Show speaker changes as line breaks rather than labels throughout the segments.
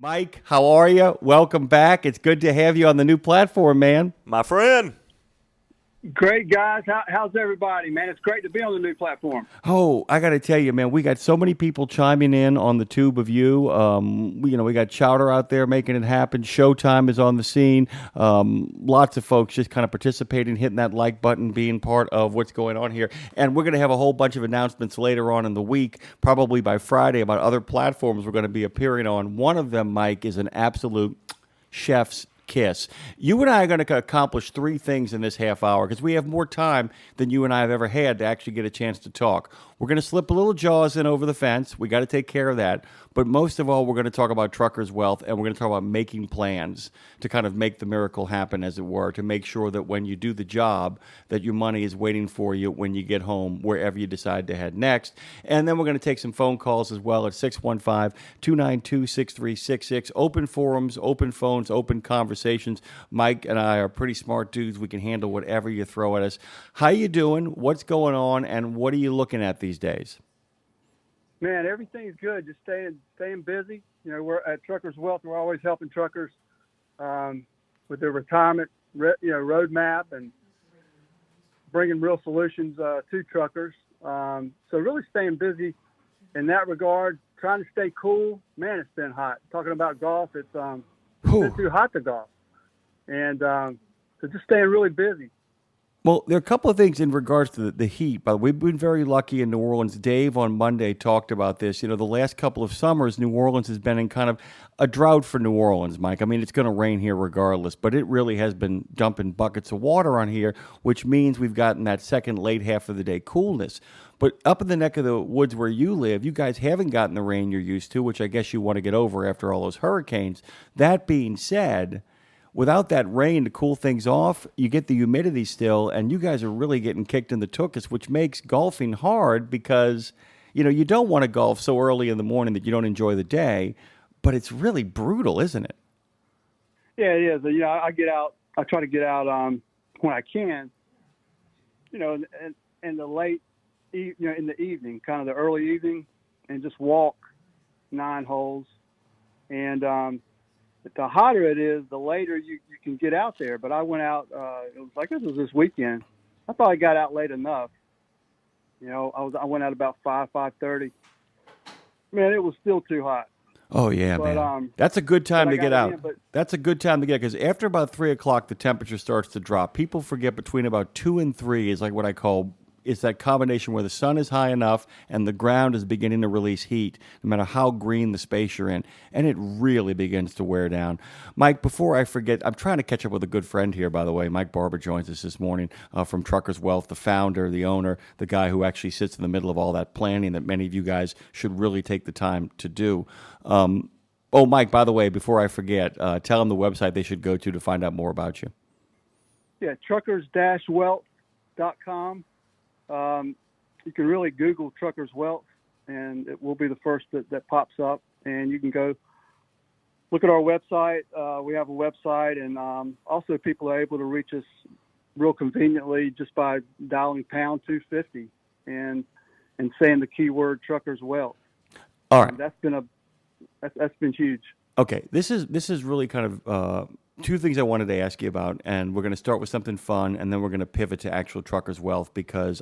Mike, how are you? Welcome back. It's good to have you on the new platform, man.
My friend.
Great guys. How's everybody, man? It's great to be on the new platform.
Oh, I got to tell you, man, we got so many people chiming in on the tube of you. We got Chowder out there making it happen. Showtime is on the scene. Lots of folks just kind of participating, hitting that like button, being part of what's going on here. And we're going to have a whole bunch of announcements later on in the week, probably by Friday, about other platforms we're going to be appearing on. One of them, Mike, is an absolute chef's kiss. You and I are going to accomplish three things in this half hour because we have more time than you and I have ever had to actually get a chance to talk. We're going to slip a little Jaws in over the fence. We got to take care of that. But most of all, we're going to talk about truckers' wealth, and we're going to talk about making plans to kind of make the miracle happen, as it were, to make sure that when you do the job, that your money is waiting for you when you get home, wherever you decide to head next. And then we're going to take some phone calls as well at 615-292-6366. Open forums, open phones, open conversations. Mike and I are pretty smart dudes. We can handle whatever you throw at us. How you doing? What's going on? And what are you looking at these days?
Man, everything's good. Just staying busy. You know, we're at Truckers Wealth. We're always helping truckers with their retirement, roadmap and bringing real solutions to truckers. So really staying busy in that regard. Trying to stay cool. Man, it's been hot. Talking about golf, it's been too hot to golf, and so just staying really busy.
Well, there are a couple of things in regards to the heat, but we've been very lucky in New Orleans. Dave on Monday talked about this. You know, the last couple of summers, New Orleans has been in kind of a drought for New Orleans, Mike. I mean, it's going to rain here regardless, but it really has been dumping buckets of water on here, which means we've gotten that second late half of the day coolness. But up in the neck of the woods where you live, you guys haven't gotten the rain you're used to, which I guess you want to get over after all those hurricanes. That being said, without that rain to cool things off, you get the humidity still, and you guys are really getting kicked in the tuchus, which makes golfing hard because, you don't want to golf so early in the morning that you don't enjoy the day, but it's really brutal, isn't it?
Yeah, it is. I get out. I try to get out when I can. In the late, in the evening, kind of the early evening, and just walk 9 holes. And the hotter it is, the later you can get out there. But I went out. It was this weekend. I thought I got out late enough. I went out about 5:30. Man, it was still too hot.
Oh, yeah,
But
man. That's a good time to get out.
but
That's a good time to get because after about 3 o'clock, the temperature starts to drop. People forget between about 2 and 3 is like what I call it's that combination where the sun is high enough and the ground is beginning to release heat, no matter how green the space you're in, and it really begins to wear down. Mike, before I forget, I'm trying to catch up with a good friend here, by the way. Mike Barbour joins us this morning from Truckers Wealth, the founder, the owner, the guy who actually sits in the middle of all that planning that many of you guys should really take the time to do. Oh, Mike, by the way, before I forget, tell them the website they should go to find out more about you.
yeah, truckers-wealth.com. You can really Google Truckers Wealth, and it will be the first that pops up. And you can go look at our website. We have a website, and also people are able to reach us real conveniently just by dialing pound 250 and saying the keyword Truckers Wealth.
All right.
That's been huge.
Okay, this is really kind of two things I wanted to ask you about, and we're going to start with something fun, and then we're going to pivot to actual truckers' wealth because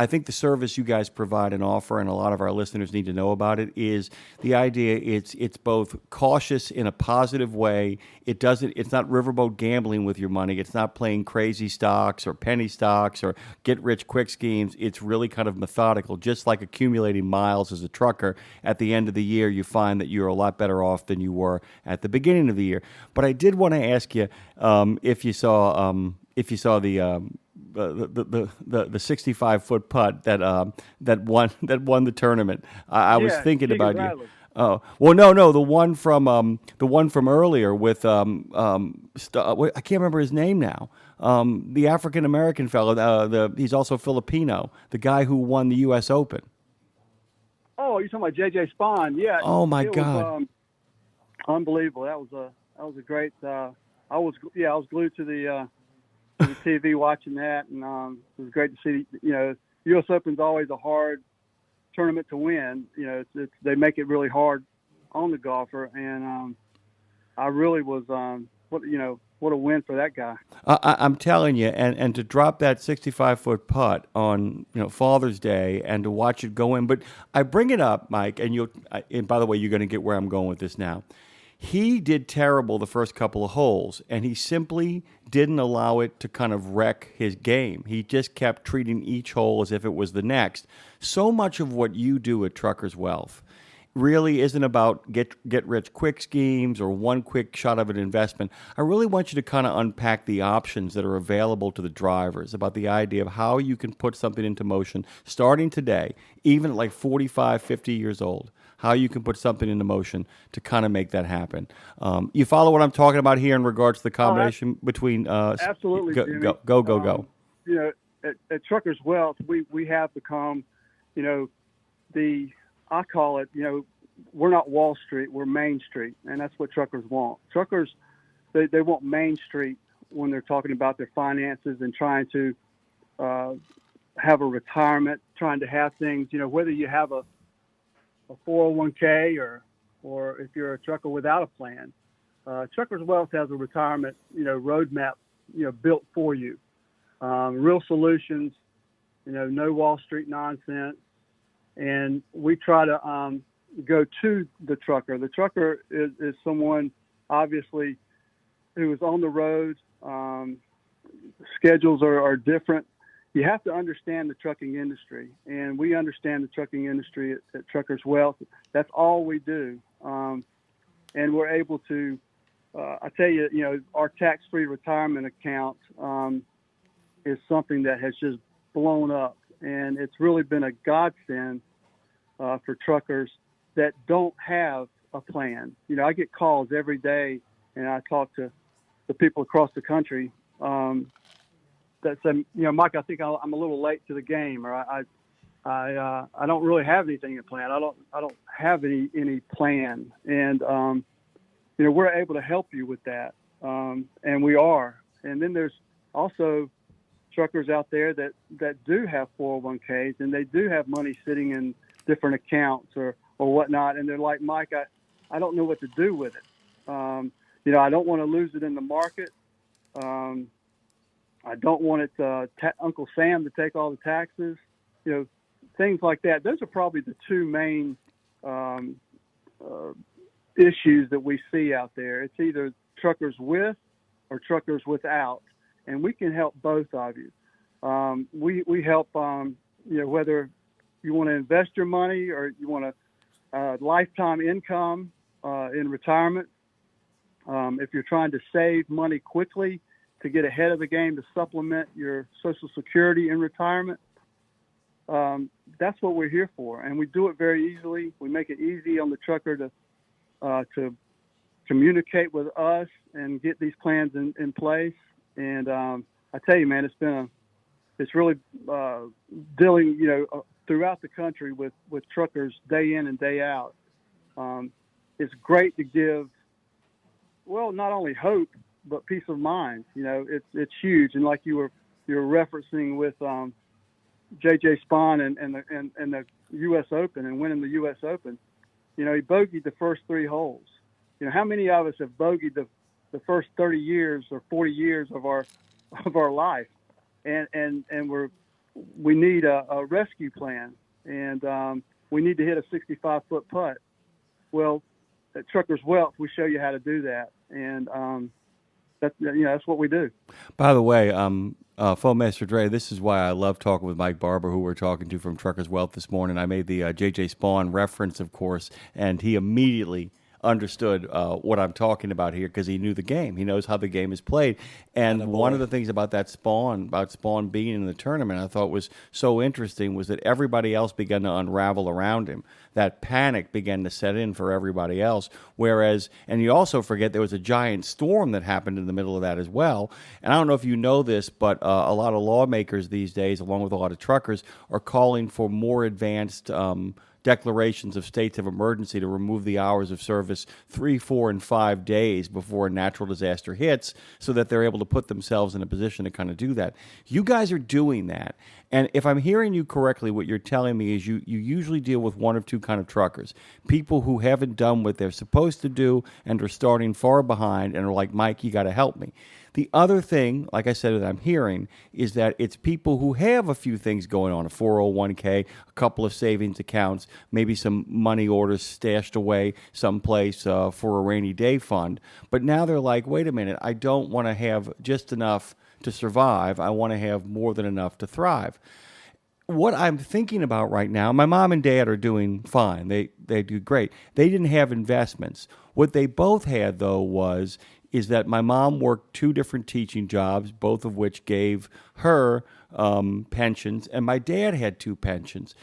I think the service you guys provide and offer, and a lot of our listeners need to know about it, is the idea it's both cautious in a positive way. It's not riverboat gambling with your money. It's not playing crazy stocks or penny stocks or get rich quick schemes. It's really kind of methodical, just like accumulating miles as a trucker. At the end of the year, you find that you're a lot better off than you were at the beginning of the year. But I did want to ask you if you saw the 65-foot putt that won the tournament. I was thinking about you.
Bradley.
Oh well, no, the one from earlier with I can't remember his name now. The African American fellow. He's also Filipino. The guy who won the U.S. Open.
Oh, you're talking about J.J. Spahn? Yeah.
Oh my
it
God.
Was, unbelievable. That was a great. I was glued to the TV watching that, and it was great to see. U.S. Open's always a hard tournament to win. They make it really hard on the golfer, and I really was what a win for that guy.
I'm telling you, and to drop that 65-foot putt on Father's Day and to watch it go in. But I bring it up, Mike, and by the way, you're going to get where I'm going with this now. He did terrible the first couple of holes, and he simply didn't allow it to kind of wreck his game. He just kept treating each hole as if it was the next. So much of what you do at Truckers Wealth really isn't about get rich quick schemes or one quick shot of an investment. I really want you to kind of unpack the options that are available to the drivers, about the idea of how you can put something into motion starting today, even at like 45, 50 years old, how you can put something into motion to kind of make that happen. You follow what I'm talking about here in regards to the combination between
absolutely, Jimmy.
Go.
At Truckers Wealth, we have become, I call it, we're not Wall Street, we're Main Street, and that's what truckers want. Truckers, they want Main Street when they're talking about their finances and trying to have a retirement, trying to have things, whether you have a 401k or if you're a trucker without a plan. Truckers Wealth has a retirement, roadmap, built for you. Real solutions, no Wall Street nonsense. And we try to go to the trucker. The trucker is someone, obviously, who is on the road. Schedules are different. You have to understand the trucking industry, and we understand the trucking industry at Truckers Wealth. That's all we do. And we're able to, I tell you, our tax-free retirement account is something that has just blown up, and it's really been a godsend for truckers that don't have a plan. I get calls every day, and I talk to the people across the country that say, Mike, I think I'm a little late to the game, or I don't really have anything in plan. I don't have any plan, and we're able to help you with that, and we are. And then there's also truckers out there that do have 401ks, and they do have money sitting in different accounts or whatnot, and they're like, Mike, I don't know what to do with it. I don't want to lose it in the market. I don't want it Uncle Sam to take all the taxes. Things like that. Those are probably the two main issues that we see out there. It's either truckers with or truckers without, and we can help both of you. We help, whether you want to invest your money or you want a lifetime income in retirement. If you're trying to save money quickly to get ahead of the game to supplement your Social Security in retirement, that's what we're here for. And we do it very easily. We make it easy on the trucker to communicate with us and get these plans in place. And I tell you, man, it's really dealing, throughout the country with truckers day in and day out. It's great to give, well, not only hope, but peace of mind. It's huge. And like you were referencing with J.J. Spahn and the U.S. Open and winning the U.S. Open, he bogeyed the first three holes. How many of us have bogeyed the first 30 years or 40 years of our life? And we need a rescue plan, and we need to hit a 65-foot putt. Well, at Truckers Wealth, we show you how to do that, and that's what we do.
By the way, Master Dre, this is why I love talking with Mike Barbour, who we're talking to from Truckers Wealth this morning. I made the J.J. Spahn reference, of course, and he immediately understood what I'm talking about here because he knew the game. He knows how the game is played. And one of the things about Spahn being in the tournament, I thought was so interesting was that everybody else began to unravel around him. That panic began to set in for everybody else. Whereas, and you also forget there was a giant storm that happened in the middle of that as well. And I don't know if you know this, but a lot of lawmakers these days, along with a lot of truckers, are calling for more advanced declarations of states of emergency to remove the hours of service 3, 4, and 5 days before a natural disaster hits, so that they're able to put themselves in a position to kind of do that. You guys are doing that. And if I'm hearing you correctly, what you're telling me is you usually deal with one of two kind of truckers: people who haven't done what they're supposed to do and are starting far behind and are like, Mike, you got to help me. The other thing, like I said, that I'm hearing is that it's people who have a few things going on: a 401k, a couple of savings accounts, maybe some money orders stashed away someplace for a rainy day fund. But now they're like, wait a minute, I don't want to have just enough to survive. I want to have more than enough to thrive. What I'm thinking about right now, my mom and dad are doing fine. They do great. They didn't have investments. What they both had, though, is that my mom worked 2 different teaching jobs, both of which gave her pensions, and my dad had 2 pensions.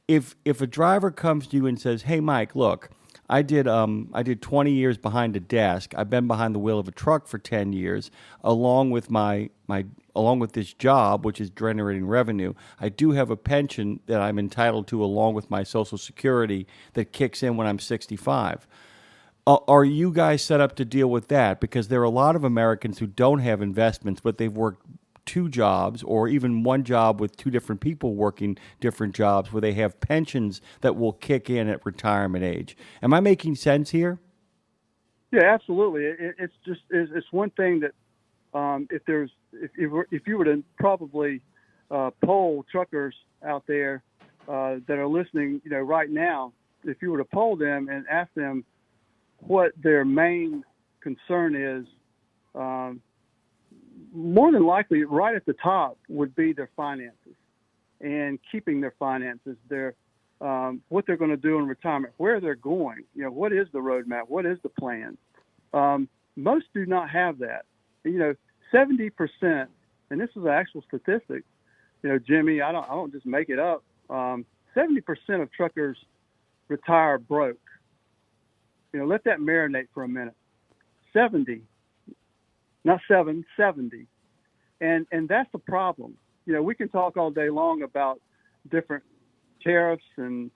If a driver comes to you and says, "Hey, Mike, look, I did 20 years behind a desk. I've been behind the wheel of a truck for 10 years, along with along with this job, which is generating revenue. I do have a pension that I'm entitled to, along with my Social Security, that kicks in when I'm 65. Are you guys set up to deal with that? Because there are a lot of Americans who don't have investments, but they've worked 2 jobs, or even one job with 2 different people working different jobs, where they have pensions that will kick in at retirement age. Am I making sense here?
Yeah, absolutely. It's one thing that if you were to probably poll truckers out there that are listening, right now, if you were to poll them and ask them what their main concern is, more than likely, right at the top would be their finances and keeping their finances, their what they're going to do in retirement, where they're going, what is the roadmap, what is the plan. Most do not have that. 70%, and this is an actual statistic. Jimmy, I don't just make it up. 70% of truckers retire broke. Let that marinate for a minute. 70. Not 7, 70. And that's the problem. We can talk all day long about different tariffs and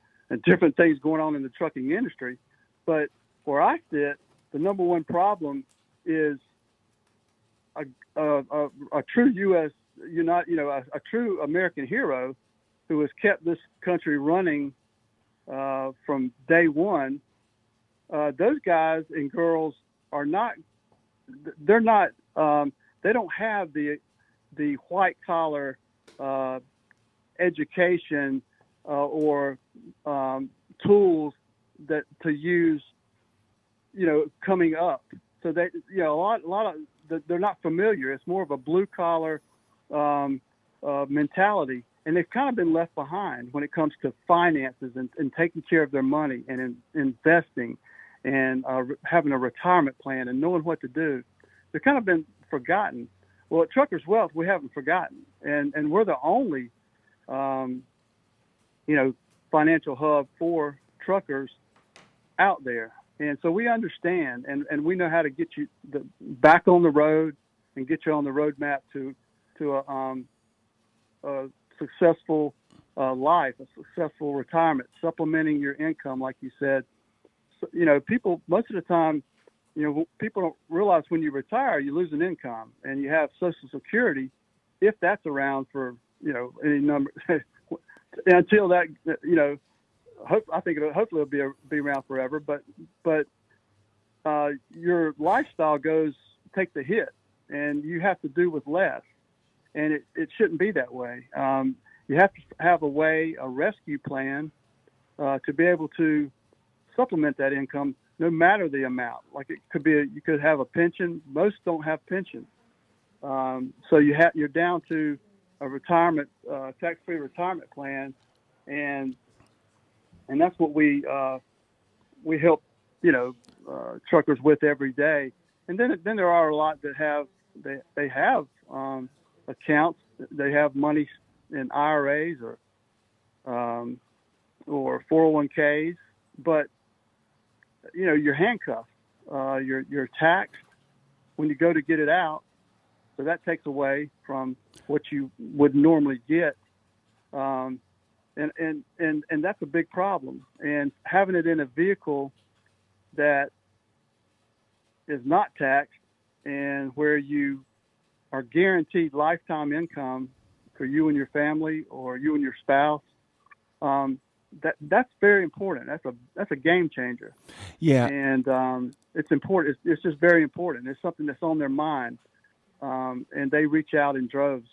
different things going on in the trucking industry. But where I sit, the number one problem is a true U.S., a true American hero who has kept this country running from day one. Those guys and girls are not. They're not. They don't have the white collar education or tools that to use. Coming up. So they, a lot of they're not familiar. It's more of a blue collar mentality, and they've kind of been left behind when it comes to finances and taking care of their money and investing and having a retirement plan and knowing what to do. They've kind of been forgotten. Well, at Truckers Wealth, we haven't forgotten, and we're the only, financial hub for truckers out there. And so we understand, and we know how to get you back on the road and get you on the roadmap to a successful life, a successful retirement, supplementing your income, like you said. So, people, most of the time, people don't realize when you retire, you lose an income and you have Social Security, if that's around for, any number, until that, I think hopefully it'll be around forever, but your lifestyle take the hit, and you have to do with less, and it shouldn't be that way. You have to have a rescue plan to be able to supplement that income, no matter the amount. Like it could be, you could have a pension. Most don't have pensions, so you're down to a retirement, tax-free retirement plan, and that's what we help truckers with every day. And then there are a lot that they have accounts, they have money in IRAs or 401ks, but you're handcuffed, you're taxed when you go to get it out, so that takes away from what you would normally get. and that's a big problem. And having it in a vehicle that is not taxed and where you are guaranteed lifetime income for you and your family or you and your spouse, that's very important. That's a game changer.
Yeah.
And it's important. It's just very important. It's something that's on their mind, and they reach out in droves.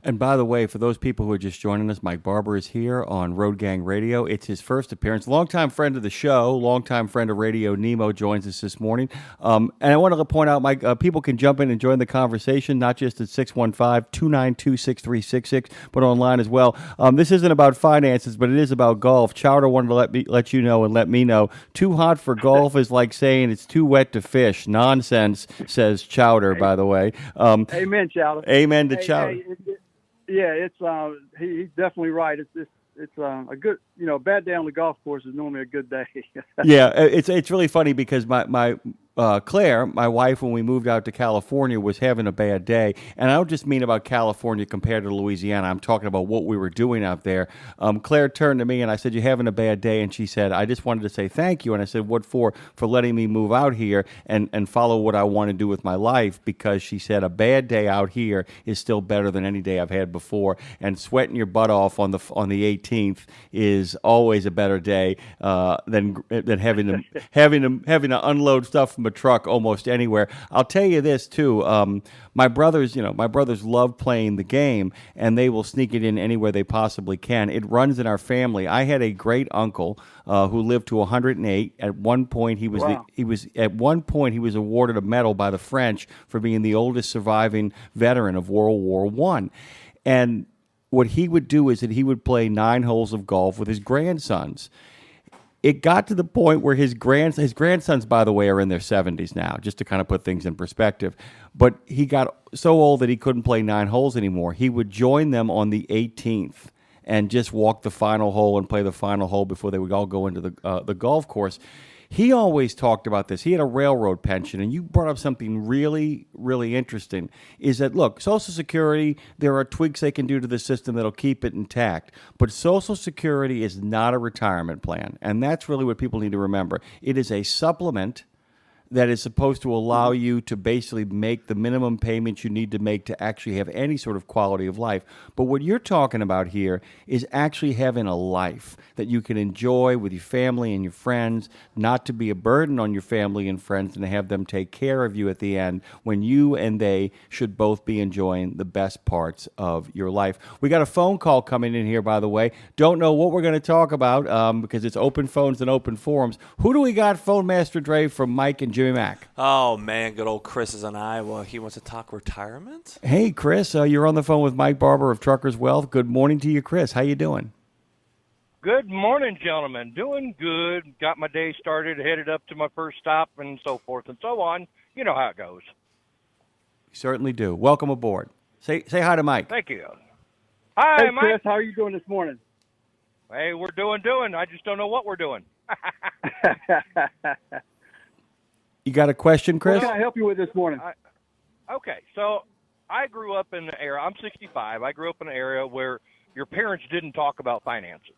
And by the way, for those people who are just joining us, Mike Barbour is here on Road Gang Radio. It's his first appearance. Longtime friend of the show, longtime friend of Radio Nemo joins us this morning. And I wanted to point out, Mike, people can jump in and join the conversation, not just at 615-292-6366, but online as well. This isn't about finances, but it is about golf. Chowder wanted to let you know and let me know. Too hot for golf is like saying it's too wet to fish. Nonsense, says Chowder, by the way.
Amen, Chowder.
Amen to Chowder.
Yeah, it's he's definitely right. It's a good, bad day on the golf course is normally a good day.
Yeah, it's really funny because my Claire, my wife, when we moved out to California, was having a bad day. And I don't just mean about California compared to Louisiana. I'm talking about what we were doing out there. Claire turned to me and I said, "You having a bad day?" And she said, "I just wanted to say thank you." And I said, "What for?" "For letting me move out here and follow what I want to do with my life." Because she said, "A bad day out here is still better than any day I've had before. And sweating your butt off on the 18th is always a better day than having to unload stuff from a truck almost anywhere." I'll tell you this too. My brothers love playing the game, and they will sneak it in anywhere they possibly can. It runs in our family. I had a great uncle who lived to 108. At one point, he was
Wow.
he was awarded a medal by the French for being the oldest surviving veteran of World War I. And what he would do is that he would play 9 holes of golf with his grandsons. It got to the point where his grandsons, by the way, are in their 70s now, just to kind of put things in perspective. But he got so old that he couldn't play 9 holes anymore. He would join them on the 18th and just walk the final hole and play the final hole before they would all go into the golf course. He always talked about this. He had a railroad pension, and you brought up something really, really interesting, is that, look, Social Security, there are tweaks they can do to the system that'll keep it intact, but Social Security is not a retirement plan, and that's really what people need to remember. It is a supplement that is supposed to allow you to basically make the minimum payments you need to make to actually have any sort of quality of life. But what you're talking about here is actually having a life that you can enjoy with your family and your friends, not to be a burden on your family and friends, and to have them take care of you at the end when you and they should both be enjoying the best parts of your life. We got a phone call coming in here, by the way. Don't know what we're going to talk about because it's open phones and open forums. Who do we got, Phone Master Dre, from Mike and Jimmy Mack?
Oh, man, good old Chris is in Iowa. He wants to talk retirement?
Hey, Chris, you're on the phone with Mike Barbour of Truckers Wealth. Good morning to you, Chris. How you doing?
Good morning, gentlemen. Doing good. Got my day started, headed up to my first stop, and so forth and so on. You know how it goes.
Certainly do. Welcome aboard. Say hi to Mike.
Thank you. Hi,
Hey,
Mike.
Chris, how are you doing this morning?
Hey, we're doing. I just don't know what we're doing.
You got a question, Chris?
What can I help you with this morning?
Okay, so I grew up in an area. I'm 65. I grew up in an area where your parents didn't talk about finances.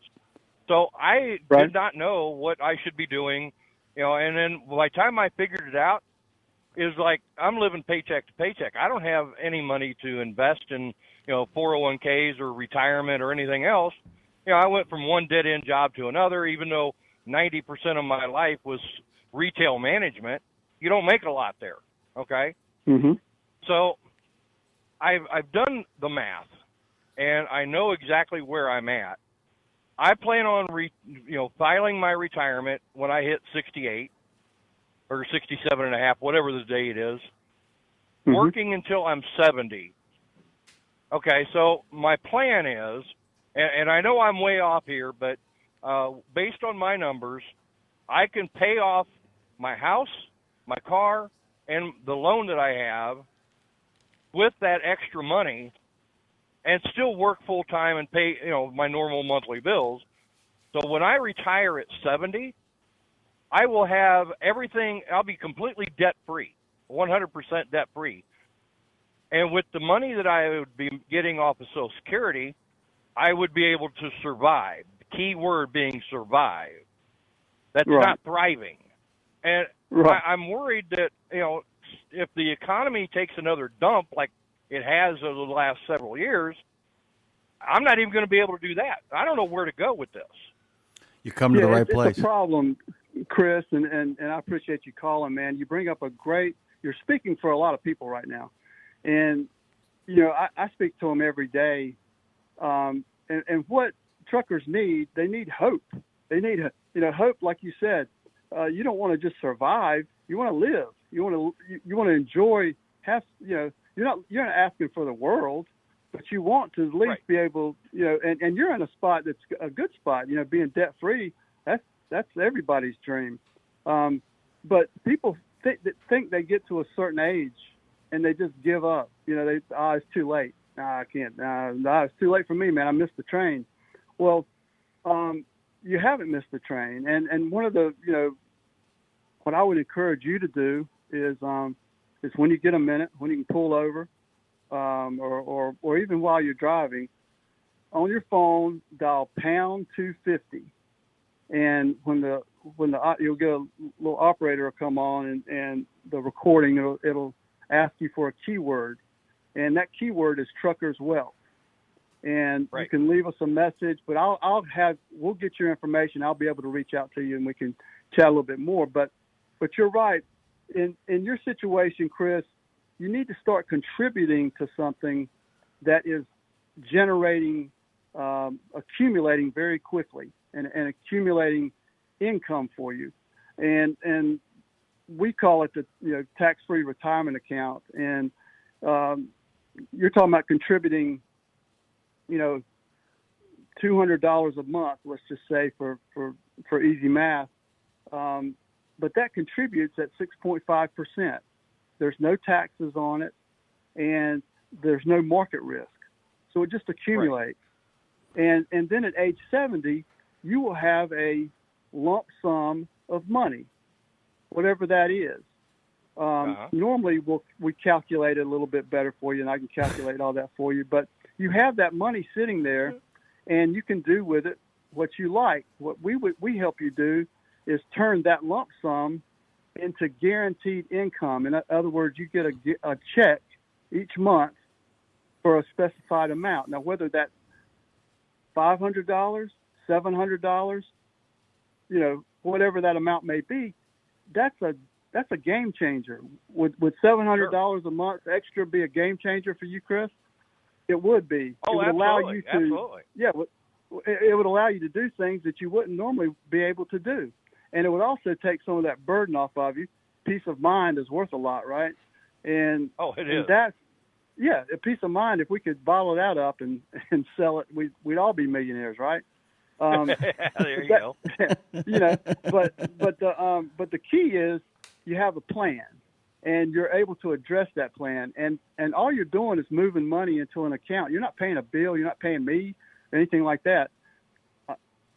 So I
Right.
did not know what I should be doing, and then by the time I figured it out, is like I'm living paycheck to paycheck. I don't have any money to invest in, 401ks or retirement or anything else. I went from one dead-end job to another, even though 90% of my life was retail management. You don't make a lot there, okay?
Mm-hmm.
So I've done the math, and I know exactly where I'm at. I plan on filing my retirement when I hit 68 or 67 and a half, whatever the date is, working until I'm 70. Okay, so my plan is, and I know I'm way off here, but based on my numbers, I can pay off my house, my car, and the loan that I have with that extra money and still work full time and pay, my normal monthly bills. So when I retire at 70, I will have everything. I'll be completely debt free, 100% debt free. And with the money that I would be getting off of Social Security, I would be able to survive. The key word being survive. That's
Right.
not thriving. And
Right.
I'm worried that, if the economy takes another dump like it has over the last several years, I'm not even going to be able to do that. I don't know where to go with this.
You come to the right place.
It's a problem, Chris, and I appreciate you calling, man. You bring up you're speaking for a lot of people right now. And, I speak to them every day. And what truckers need, they need hope. They need, hope, like you said. You don't want to just survive. You want to live. You want to enjoy, you're not asking for the world, but you want to at least be able, and you're in a spot that's a good spot, being debt free. That's everybody's dream. But people think they get to a certain age and they just give up. It's too late. I can't. It's too late for me, man. I missed the train. Well, you haven't missed the train. And one of the, what I would encourage you to do is when you get a minute, when you can pull over, or even while you're driving, on your phone, dial pound 250, and when you'll get a little operator will come on, and the recording it'll ask you for a keyword, and that keyword is Truckers Wealth, and you can leave us a message, but we'll get your information. I'll be able to reach out to you, and we can chat a little bit more. But you're right. In your situation, Chris, you need to start contributing to something that is generating, accumulating very quickly and accumulating income for you. And we call it the tax-free retirement account. And you're talking about contributing, $200 a month, let's just say for easy math. But that contributes at 6.5%. There's no taxes on it, and there's no market risk. So it just accumulates. Right. And then at age 70, you will have a lump sum of money, whatever that is. Normally, we calculate it a little bit better for you, and I can calculate all that for you. But you have that money sitting there, and you can do with it what you like. What we help you do is turn that lump sum into guaranteed income. In other words, you get a check each month for a specified amount. Now, whether that's $500, $700, whatever that amount may be, that's a game changer. Would $700 a month extra be a game changer for you, Chris? It would be.
Oh,
it would
absolutely.
Allow you to,
absolutely.
Yeah, it would allow you to do things that you wouldn't normally be able to do. And it would also take some of that burden off of you. Peace of mind is worth a lot, right? And
it is.
That's, a peace of mind. If we could bottle that up and sell it, we'd all be millionaires, right?
There you go.
But the key is you have a plan, and you're able to address that plan. And all you're doing is moving money into an account. You're not paying a bill. You're not paying me, anything like that.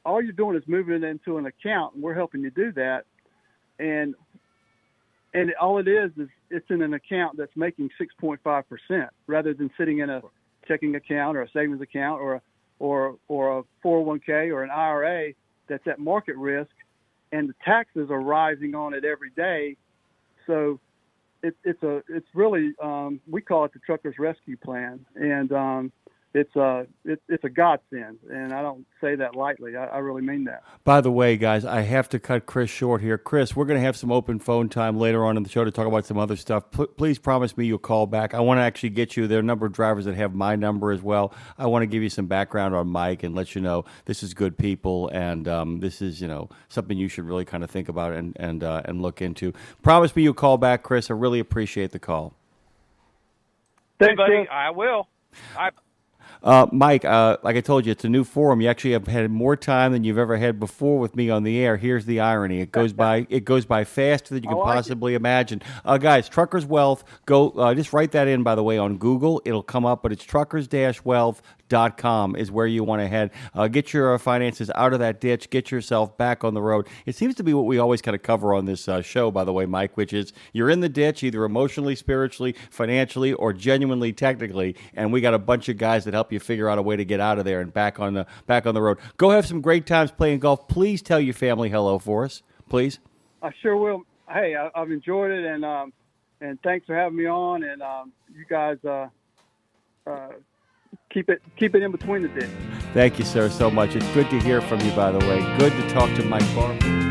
All you're doing is moving it into an account, and we're helping you do that. And all it is it's in an account that's making 6.5% rather than sitting in a checking account or a savings account or a 401k or an IRA that's at market risk, and the taxes are rising on it every day. So it's really we call it the Truckers Rescue Plan, and it's a godsend, and I don't say that lightly. I really mean that.
By the way, guys, I have to cut Chris short here. Chris, we're going to have some open phone time later on in the show to talk about some other stuff. Please promise me you'll call back. I want to actually get you. There are a number of drivers that have my number as well. I want to give you some background on Mike and let you know this is good people, and this is something you should really kind of think about and look into. Promise me you'll call back, Chris. I really appreciate the call.
Thanks,
buddy.
Chris.
I will.
Mike, like I told you, it's a new forum. You actually have had more time than you've ever had before with me on the air. Here's the irony: it goes by faster than you can possibly imagine. Guys, Truckers Wealth. Go just write that in, by the way, on Google. It'll come up, but it's truckers-wealth.com is where you want to head. Get your finances out of that ditch. Get yourself back on the road. It seems to be what we always kind of cover on this show, by the way, Mike, which is you're in the ditch, either emotionally, spiritually, financially, or genuinely technically, and we got a bunch of guys that help you figure out a way to get out of there and back on the road. Go have some great times playing golf. Please tell your family hello for us, please.
I sure will. Hey, I've enjoyed it, and thanks for having me on. And you guys keep it in between the ditch.
Thank you, sir, so much. It's good to hear from you, by the way. Good to talk to Mike Barbour.